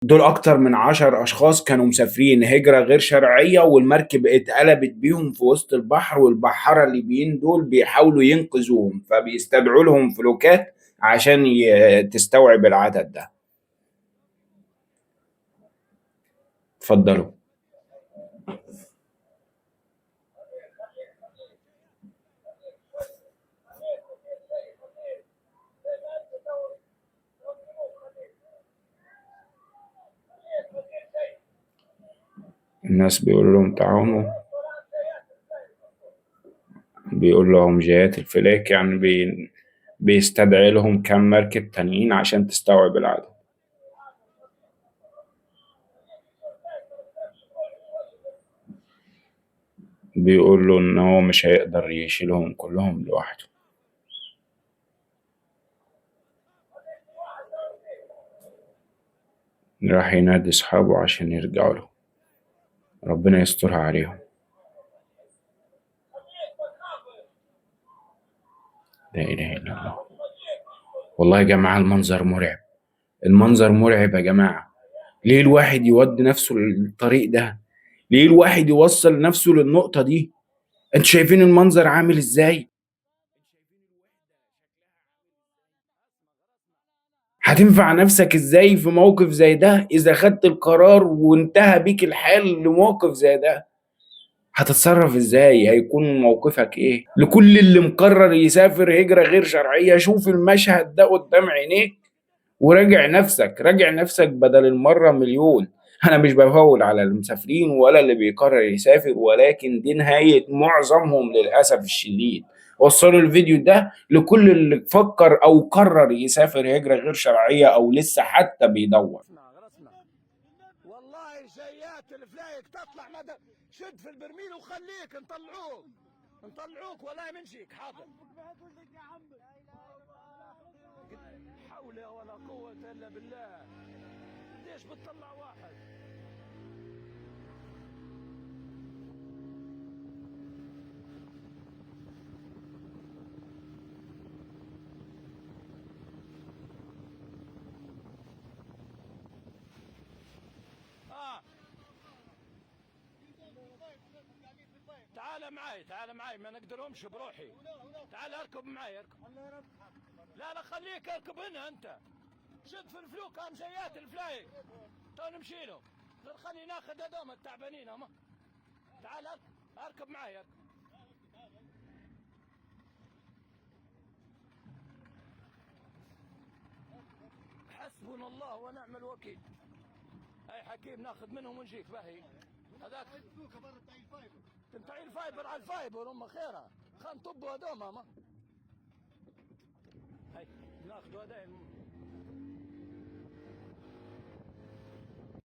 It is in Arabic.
دول أكتر من 10 أشخاص كانوا مسافرين هجرة غير شرعية، والمركب اتقلبت بيهم في وسط البحر، والبحارة الليبيين دول بيحاولوا ينقذوهم، فبيستدعوا لهم فلوكات عشان تستوعب العدد ده. اتفضلوا. الناس بيقول لهم تعاونوا، بيقول لهم جهات الفلاك، يعني بيستدعي لهم كام مركب تانيين عشان تستوعب العدد. بيقول له إن هو مش هيقدر يشيلهم كلهم لوحده. راح ينادي أصحابه عشان يرجعوا له. ربنا يسترها عليهم. لا إله إلا الله. والله يا جماعة المنظر مرعب. المنظر مرعب يا جماعة. ليه الواحد يودي نفسه للطريق ده؟ ليه الواحد يوصل نفسه للنقطة دي؟ انتوا شايفين المنظر عامل ازاي؟ هتنفع نفسك ازاي في موقف زي ده اذا خدت القرار وانتهى بيك الحال لموقف زي ده؟ هتتصرف ازاي؟ هيكون موقفك ايه؟ لكل اللي مقرر يسافر هجرة غير شرعية، شوف المشهد ده قدام عينيك وراجع نفسك، راجع نفسك بدل المرة مليون. أنا مش بفول على المسافرين ولا اللي بيقرر يسافر، ولكن دي نهاية معظمهم للأسف الشديد. وصلوا الفيديو ده لكل اللي فكر أو قرر يسافر هجرة غير شرعية أو لسه حتى بيدور. والله جايات الفلايك تطلع مدى، شد في البرميل وخليك نطلعوك ولا منشيك. حاضر. حول ولا قوة إلا بالله. ليش بتطلع واحد؟ تعال معاي ما نقدرهمش بروحي. تعال اركب معاي اركب. لا خليك اركب هنا انت. شد في الفلوك هم جايات الفلايك. تو نمشي له. خلي ناخذ هذوم التعبانين هم. تعال اركب معاي اركب. حسبنا الله ونعم الوكيل. اي حكيم ناخذ منهم ونجيك باهي. هذاك تنتعي الفايبر على الفايبر هم خيرها. خان طبوا هذوم هاي ناخذوا هذين.